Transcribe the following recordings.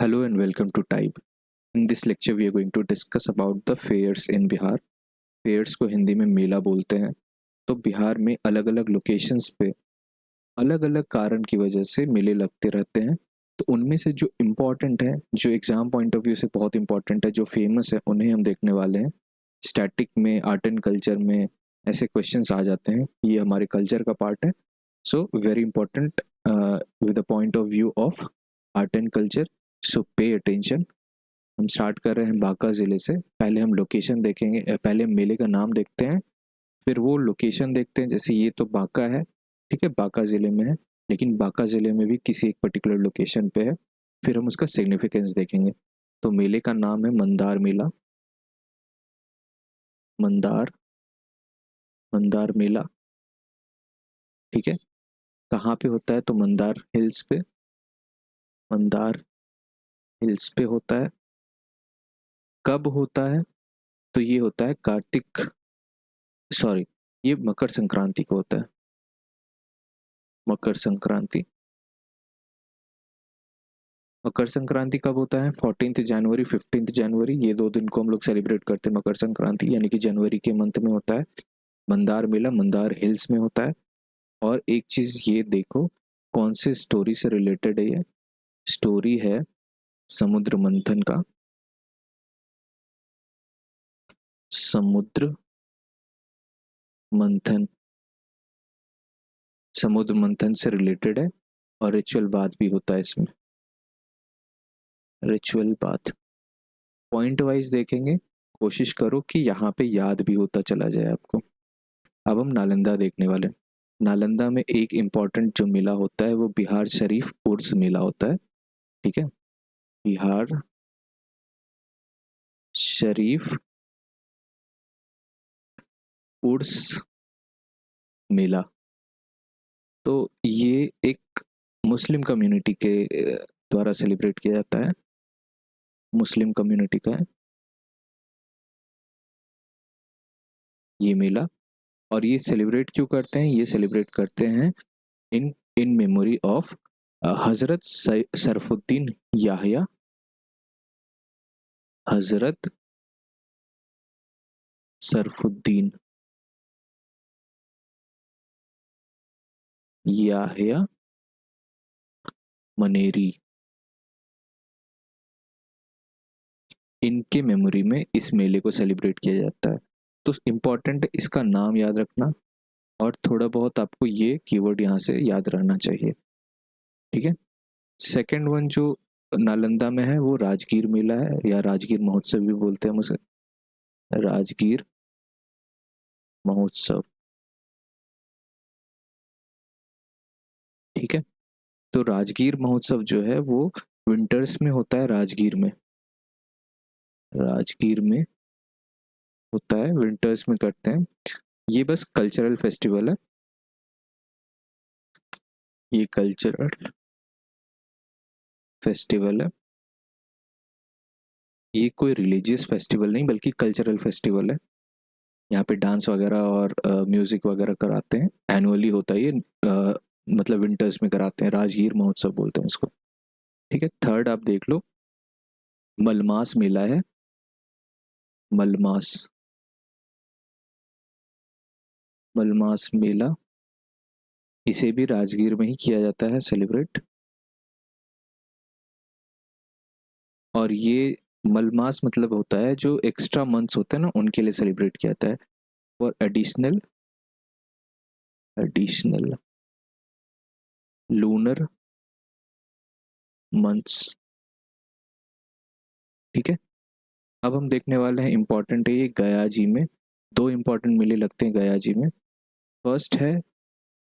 Hello and welcome to Type. In this lecture, we are going to discuss about the fairs in Bihar. Fairs को हिंदी में मेला बोलते हैं। तो बिहार में अलग अलग लोकेशंस पे अलग अलग कारण की वजह से मेले लगते रहते हैं। तो उनमें से जो इम्पोर्टेंट है, जो एग्जाम पॉइंट ऑफ व्यू से बहुत इंपॉर्टेंट है, जो फेमस है, उन्हें हम देखने वाले हैं। स्टैटिक में, आर्ट एंड कल्चर में ऐसे क्वेश्चंस आ जाते हैं। ये हमारे कल्चर का पार्ट है। So very important with the point of view of art and culture. So pay attention. हम स्टार्ट कर रहे हैं बांका ज़िले से। पहले हम लोकेशन देखेंगे, पहले मेले का नाम देखते हैं, फिर वो लोकेशन देखते हैं। जैसे ये तो बांका है, ठीक है, बांका ज़िले में है, लेकिन बांका ज़िले में भी किसी एक पर्टिकुलर लोकेशन पे है। फिर हम उसका सिग्निफिकेंस देखेंगे। तो मेले का नाम है मंदार मेला। मंदार मंदार मेला, ठीक है। कहाँ पे होता है? तो मंदार हिल्स पे। मंदार हिल्स पे होता है। कब होता है? तो ये होता है कार्तिक, सॉरी, ये मकर संक्रांति को होता है। मकर संक्रांति। मकर संक्रांति कब होता है? 14 जनवरी, 15 जनवरी, ये 2 दिन को हम लोग सेलिब्रेट करते हैं मकर संक्रांति, यानी कि जनवरी के मंथ में होता है। मंदार मेला मंदार हिल्स में होता है। और एक चीज ये देखो, कौन से स्टोरी से रिलेटेड है ये? स्टोरी है समुद्र मंथन का। समुद्र मंथन, समुद्र मंथन से रिलेटेड है। और रिचुअल बात भी होता है इसमें। रिचुअल बात पॉइंट वाइज देखेंगे। कोशिश करो कि यहाँ पे याद भी होता चला जाए आपको। अब हम नालंदा देखने वाले हैं। नालंदा में एक इम्पॉर्टेंट जो मेला होता है वो बिहार शरीफ उर्स मेला होता है, ठीक है। बिहार शरीफ उर्स मेला। तो ये एक मुस्लिम कम्युनिटी के द्वारा सेलिब्रेट किया जाता है। मुस्लिम कम्युनिटी का है ये मेला। और ये सेलिब्रेट क्यों करते हैं? ये सेलिब्रेट करते हैं इन इन मेमोरी ऑफ हजरत सरफुद्दीन याहिया। हजरत सरफुद्दीन याहिया मनेरी, इनके मेमोरी में इस मेले को सेलिब्रेट किया जाता है। तो इम्पॉर्टेंट है इसका नाम याद रखना, और थोड़ा बहुत आपको ये कीवर्ड यहाँ से याद रहना चाहिए, ठीक है। सेकंड वन जो नालंदा में है वो राजगीर मेला है, या राजगीर महोत्सव भी बोलते हैं हम उसे। राजगीर महोत्सव, ठीक है। तो राजगीर महोत्सव जो है वो विंटर्स में होता है। राजगीर में, राजगीर में होता है, विंटर्स में करते हैं। ये बस कल्चरल फेस्टिवल है। ये कल्चरल फेस्टिवल है। ये कोई रिलीजियस फेस्टिवल नहीं बल्कि कल्चरल फेस्टिवल है। यहाँ पे डांस वगैरह और म्यूजिक वगैरह कराते हैं। एनुअली होता है ये, मतलब विंटर्स में कराते हैं। राजगीर महोत्सव बोलते हैं इसको, ठीक है। थर्ड आप देख लो, मलमास मेला है। मलमास, मलमास मेला, इसे भी राजगीर में ही किया जाता है सेलिब्रेट। और ये मलमास मतलब होता है जो एक्स्ट्रा मंथ्स होते हैं ना, उनके लिए सेलिब्रेट किया जाता है। और एडिशनल एडिशनल लूनर मंथ्स, ठीक है। अब हम देखने वाले हैं, इंपॉर्टेंट है ये, गया जी में 2 इंपॉर्टेंट मेले लगते हैं गया जी में। फर्स्ट है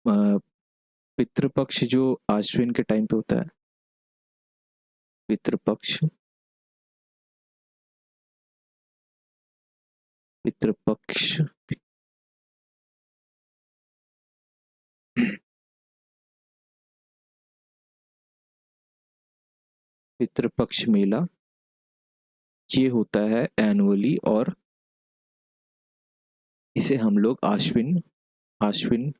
पितृपक्ष, जो आश्विन के टाइम पे होता है। पितृपक्ष, पितृपक्ष पितृपक्ष मेला ये होता है एनुअली, और इसे हम लोग आश्विन आश्विन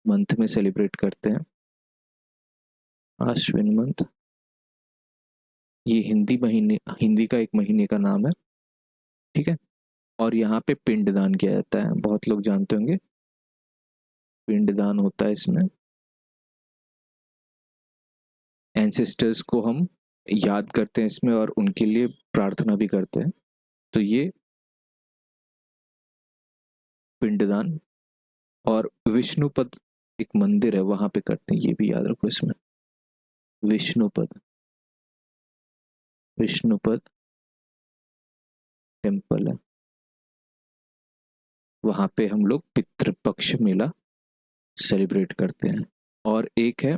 मंथ में सेलिब्रेट करते हैं। आश्विन मंथ, ये हिंदी का एक महीने का नाम है, ठीक है। और यहाँ पे पिंडदान किया जाता है, बहुत लोग जानते होंगे, पिंडदान होता है इसमें। एंसेस्टर्स को हम याद करते हैं इसमें और उनके लिए प्रार्थना भी करते हैं। तो ये पिंडदान, और विष्णुपद एक मंदिर है वहां पे करते हैं, ये भी याद रखो इसमें। विष्णुपद, विष्णुपद टेम्पल है, वहां पे हम लोग पितृपक्ष मेला सेलिब्रेट करते हैं। और एक है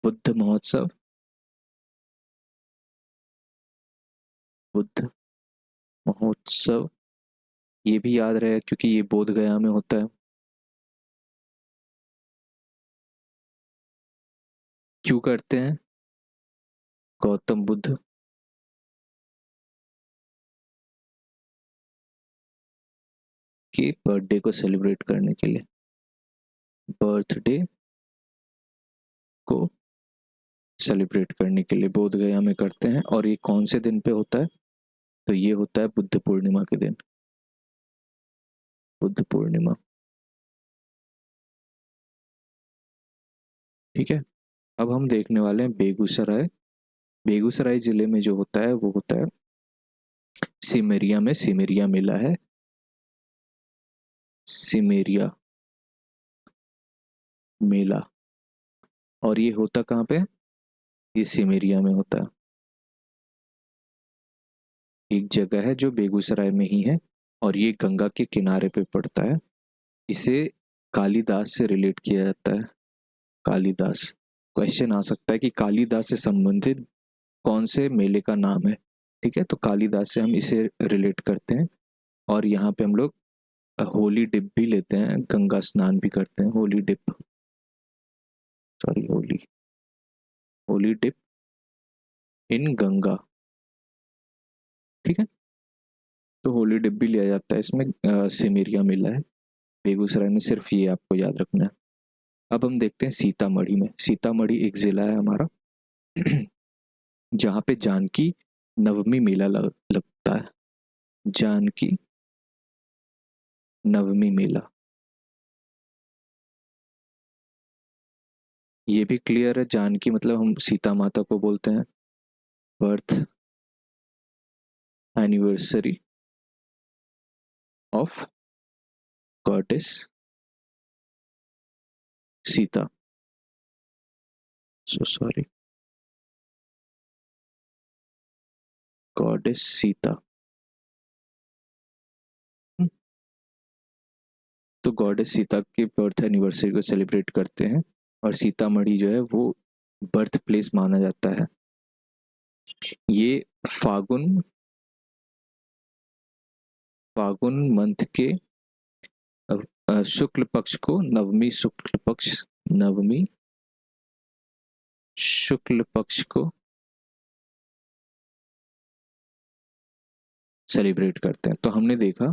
बुद्ध महोत्सव, बुद्ध महोत्सव, ये भी याद रहे क्योंकि ये बोध गया में होता है। क्यों करते हैं? गौतम बुद्ध के बर्थडे को सेलिब्रेट करने के लिए, बर्थडे को सेलिब्रेट करने के लिए बोध गया में करते हैं। और ये कौन से दिन पे होता है? तो ये होता है बुद्ध पूर्णिमा के दिन, बुद्ध पूर्णिमा, ठीक है। अब हम देखने वाले हैं बेगूसराय। बेगूसराय जिले में जो होता है वो होता है सिमरिया में, सिमरिया मेला है, सिमरिया मेला। और ये होता कहाँ पे? ये सिमरिया में होता है, एक जगह है जो बेगूसराय में ही है, और ये गंगा के किनारे पे पड़ता है। इसे कालिदास से रिलेट किया जाता है, कालिदास। क्वेश्चन आ सकता है कि कालिदास से संबंधित कौन से मेले का नाम है, ठीक है। तो कालिदास से हम इसे रिलेट करते हैं। और यहाँ पे हम लोग होली डिप भी लेते हैं, गंगा स्नान भी करते हैं, holy dip, sorry holy, holy dip in Ganga, ठीक है। तो होली डिप भी लिया जाता है इसमें। सिमरिया मेला है बेगूसराय में, सिर्फ ये आपको याद रखना है। अब हम देखते हैं सीतामढ़ी में। सीतामढ़ी एक जिला है हमारा जहाँ पे जानकी नवमी मेला लगता है, जानकी नवमी मेला। ये भी क्लियर है, जानकी मतलब हम सीता माता को बोलते हैं। Birth anniversary of goddess Sita, so sorry, goddess Sita. तो गॉडेस सीता के बर्थ एनिवर्सरी को सेलिब्रेट करते हैं। और सीतामढ़ी जो है वो बर्थ प्लेस माना जाता है। ये फागुन, फागुन मंथ के शुक्ल पक्ष को, नवमी शुक्ल पक्ष, नवमी शुक्ल पक्ष को सेलिब्रेट करते हैं। तो हमने देखा,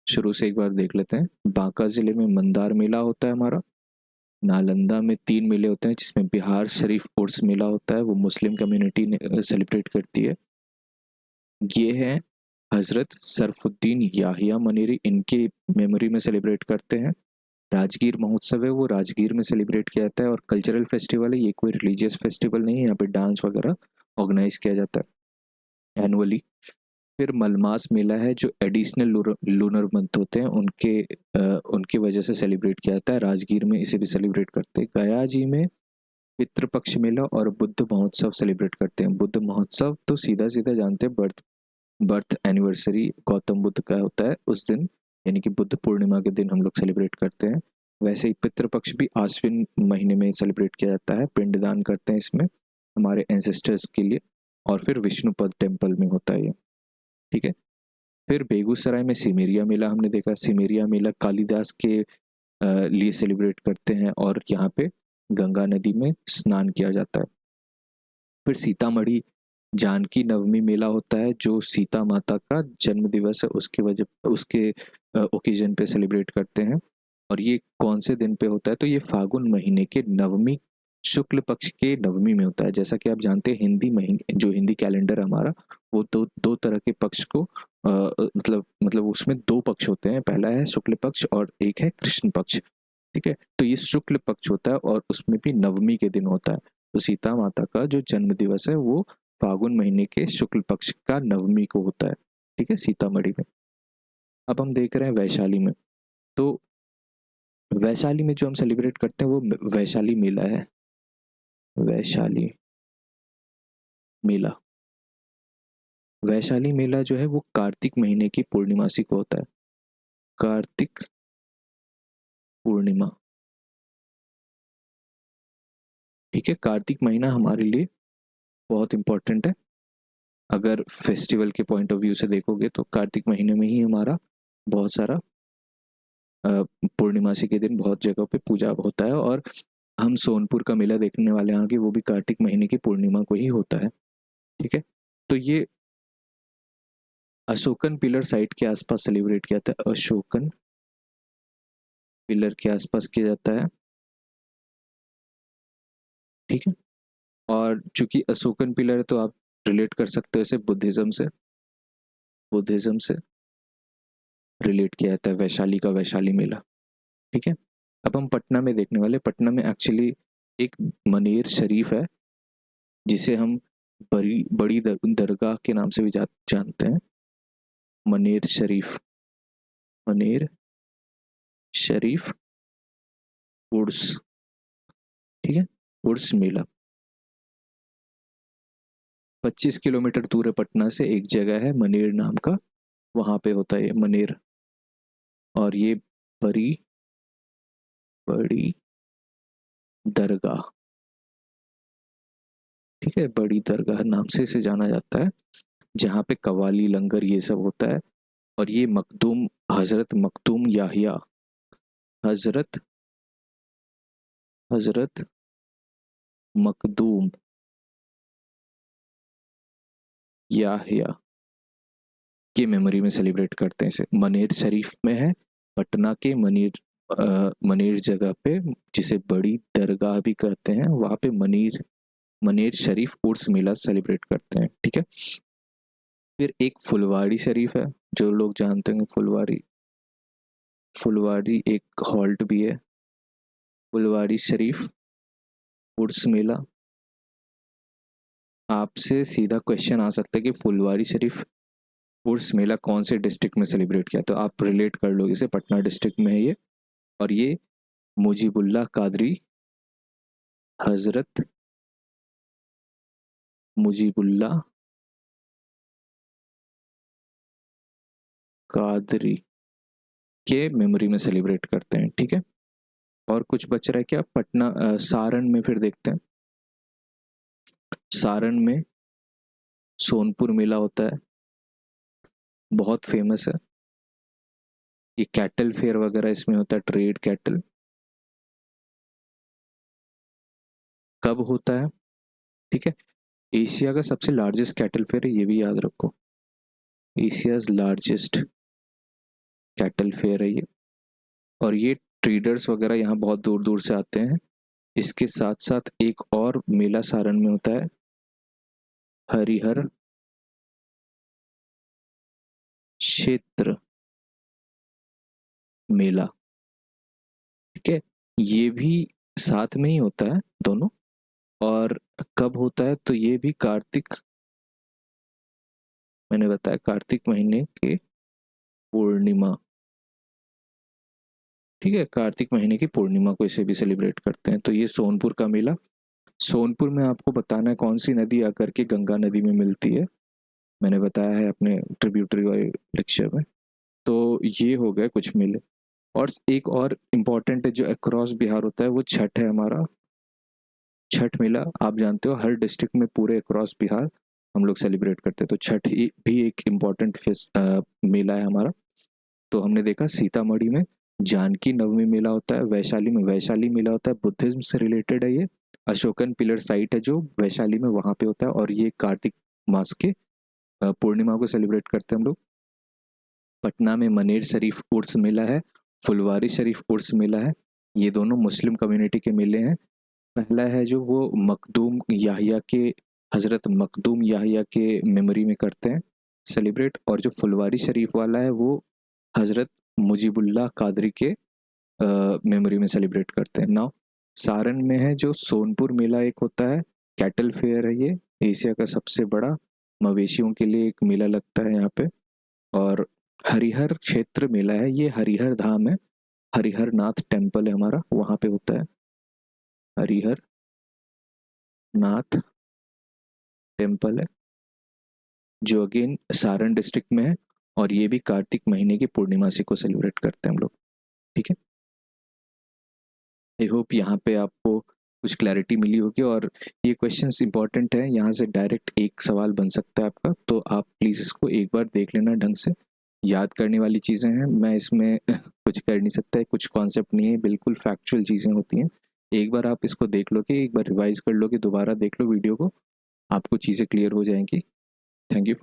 शुरू से एक बार देख लेते हैं। बांका जिले में मंदार मेला होता है हमारा। नालंदा में 3 मेले होते हैं, जिसमें बिहार शरीफ उर्स मेला होता है, वो मुस्लिम कम्युनिटी सेलिब्रेट करती है। ये है हजरत सरफुद्दीन याहिया मनेरी, इनके मेमोरी में सेलिब्रेट करते हैं। राजगीर महोत्सव है, वो राजगीर में सेलिब्रेट किया जाता है, और कल्चरल फेस्टिवल है, ये कोई रिलीजियस फेस्टिवल नहीं है, यहाँ पे डांस वगैरह ऑर्गेनाइज किया जाता है एनुअली। फिर मलमास मेला है, जो एडिशनल लूनर मंथ होते हैं उनकी वजह से सेलिब्रेट किया जाता है, राजगीर में इसे भी सेलिब्रेट करते हैं। गया जी में पितृपक्ष मेला और बुद्ध महोत्सव सेलिब्रेट करते हैं। बुद्ध महोत्सव तो सीधा सीधा जानते हैं, birth birth anniversary Gautam Buddha का होता है उस दिन, यानी कि बुद्ध पूर्णिमा के दिन हम लोग सेलिब्रेट करते हैं। वैसे ही पितृपक्ष भी आश्विन महीने में सेलिब्रेट किया जाता है, पिंडदान करते हैं इसमें हमारे एंसेस्टर्स के लिए। और फिर विष्णुपद टेम्पल में होता है ये, ठीक है। फिर बेगूसराय में सिमरिया मेला हमने देखा। सिमरिया मेला कालिदास के लिए सेलिब्रेट करते हैं, और यहाँ पे गंगा नदी में स्नान किया जाता है। फिर सीतामढ़ी जानकी नवमी मेला होता है, जो सीता माता का जन्म दिवस है उसकी वजह, उसके ओकेजन पे सेलिब्रेट करते हैं। और ये कौन से दिन पे होता है? तो ये फागुन महीने के नवमी शुक्ल पक्ष के नवमी में होता है। जैसा कि आप जानते हैं हिंदी महीने जो हिंदी कैलेंडर है हमारा, वो दो दो तरह के पक्ष को मतलब उसमें दो पक्ष होते हैं, पहला है शुक्ल पक्ष और एक है कृष्ण पक्ष। ठीक है, तो ये शुक्ल पक्ष होता है और उसमें भी नवमी के दिन होता है। तो सीता माता का जो जन्म दिवस है वो फागुन महीने के शुक्ल पक्ष का नवमी को होता है। ठीक है, सीतामढ़ी में। अब हम देख रहे हैं वैशाली में। तो वैशाली में जो हम सेलिब्रेट करते हैं वो वैशाली मेला है। वैशाली मेला, वैशाली मेला जो है वो कार्तिक महीने की पूर्णिमासी को होता है। कार्तिक पूर्णिमा। ठीक है, कार्तिक महीना हमारे लिए बहुत इंपॉर्टेंट है। अगर फेस्टिवल के पॉइंट ऑफ व्यू से देखोगे तो कार्तिक महीने में ही हमारा बहुत सारा पूर्णिमासी के दिन बहुत जगह पे पूजा होता है। और हम सोनपुर का मेला देखने वाले हैं आगे, वो भी कार्तिक महीने की पूर्णिमा को ही होता है। ठीक है, तो ये अशोकन पिलर साइट के आसपास सेलिब्रेट किया जाता है। अशोकन पिलर के आसपास किया जाता है। ठीक है, और चूंकि अशोकन पिलर है तो आप रिलेट कर सकते हो इसे बुद्धिज्म से। बुद्धिज्म से रिलेट किया जाता है वैशाली का वैशाली मेला। ठीक है, अब हम पटना में देखने वाले। पटना में एक्चुअली एक मनेर शरीफ है जिसे हम बड़ी दरगाह के नाम से भी जानते हैं। मनेर शरीफ, मनेर शरीफ उर्स। ठीक है, उर्स मेला 25 किलोमीटर दूर है पटना से, एक जगह है मनेर नाम का, वहां पे होता है ये मनेर। और ये बड़ी बड़ी दरगाह, ठीक है, बड़ी दरगाह नाम से इसे जाना जाता है, जहाँ पे कवाली लंगर ये सब होता है। और ये मखदूम हजरत मखदूम याहिया, हजरत हजरत मखदूम याहिया की मेमोरी में सेलिब्रेट करते हैं इसे। मनेर शरीफ में है, पटना के मनेर जगह पे, जिसे बड़ी दरगाह भी कहते हैं, वहां पे मनेर मनेर शरीफ उर्स मेला सेलिब्रेट करते हैं। ठीक है, फिर एक फुलवाड़ी शरीफ है, जो लोग जानते हैं। फुलवाड़ी, फुलवाड़ी एक हॉल्ट भी है। फुलवाड़ी शरीफ उर्स मेला। आपसे सीधा क्वेश्चन आ सकता है कि फुलवाड़ी शरीफ उर्स मेला कौन से डिस्ट्रिक्ट में सेलिब्रेट किया, तो आप रिलेट कर लो इसे, पटना डिस्ट्रिक्ट में है ये। और ये मुजीबुल्लाह कादरी, हजरत मुजीबुल्लाह कादरी के मेमोरी में सेलिब्रेट करते हैं। ठीक है, और कुछ बच रहा है क्या? पटना सारण में फिर देखते हैं। सारण में सोनपुर मेला होता है, बहुत फेमस है। ये कैटल फेयर वगैरह इसमें होता है, ट्रेड कैटल। कब होता है? ठीक है, एशिया का सबसे लार्जेस्ट कैटल फेयर है, ये भी याद रखो। एशियाज लार्जेस्ट कैटल फेयर है ये। और ये ट्रेडर्स वगैरह यहाँ बहुत दूर दूर से आते हैं। इसके साथ साथ एक और मेला सारण में होता है, हरिहर क्षेत्र मेला। ठीक है, ये भी साथ में ही होता है दोनों। और कब होता है? तो ये भी कार्तिक, मैंने बताया कार्तिक महीने के पूर्णिमा। ठीक है, कार्तिक महीने की पूर्णिमा को इसे भी सेलिब्रेट करते हैं। तो ये सोनपुर का मेला। सोनपुर में आपको बताना है कौन सी नदी आकर के गंगा नदी में मिलती है, मैंने बताया है अपने ट्रिब्यूटरी वाले लेक्चर में। तो ये हो गए कुछ मेले। और एक और इम्पॉर्टेंट है जो अक्रॉस बिहार होता है, वो छठ है हमारा। छठ मेला आप जानते हो हर डिस्ट्रिक्ट में पूरे अक्रॉस बिहार हम लोग सेलिब्रेट करते हैं। तो छठ भी एक इम्पॉर्टेंट मेला है हमारा। तो हमने देखा सीतामढ़ी में जानकी नवमी मेला होता है, वैशाली में वैशाली मेला होता है, बुद्धिज्म से रिलेटेड है ये। अशोकन पिलर साइट है जो वैशाली में, वहां पे होता है। और ये कार्तिक मास के पूर्णिमा को सेलिब्रेट करते हैं हम लोग। पटना में मनेर शरीफ उर्स मेला है, फुलवारी शरीफ उर्स मेला है। ये दोनों मुस्लिम कम्युनिटी के मेले हैं। पहला है जो वो मखदूम याहिया के, हज़रत मखदूम याहिया के मेमोरी में करते हैं सेलिब्रेट, और जो फुलवारी शरीफ वाला है वो हज़रत मुजीबुल्लाह कादरी के मेमोरी में सेलिब्रेट करते हैं। नाउ सारण में है जो सोनपुर मेला एक होता है, कैटल फेयर है ये, एशिया का सबसे बड़ा मवेशियों के लिए एक मेला लगता है यहाँ पे। और हरिहर क्षेत्र मेला है, ये हरिहर धाम है, हरिहर नाथ टेम्पल है हमारा, वहाँ पे होता है हरिहर नाथ टेम्पल है, जो अगेन सारण डिस्ट्रिक्ट में है, और ये भी कार्तिक महीने की पूर्णिमासी को सेलिब्रेट करते हैं हम लोग। ठीक है, आई होप यहाँ पे आपको कुछ क्लैरिटी मिली होगी, और ये क्वेश्चंस इंपॉर्टेंट है, यहाँ से डायरेक्ट एक सवाल बन सकता है आपका, तो आप प्लीज़ इसको एक बार देख लेना ढंग से। याद करने वाली चीज़ें हैं, मैं इसमें कुछ कर नहीं सकता है, कुछ कॉन्सेप्ट नहीं है, बिल्कुल फैक्चुअल चीज़ें होती हैं। एक बार आप इसको देख लोगे, एक बार रिवाइज कर लोगे, दोबारा देख लो वीडियो को, आपको चीज़ें क्लियर हो जाएंगी। Thank you.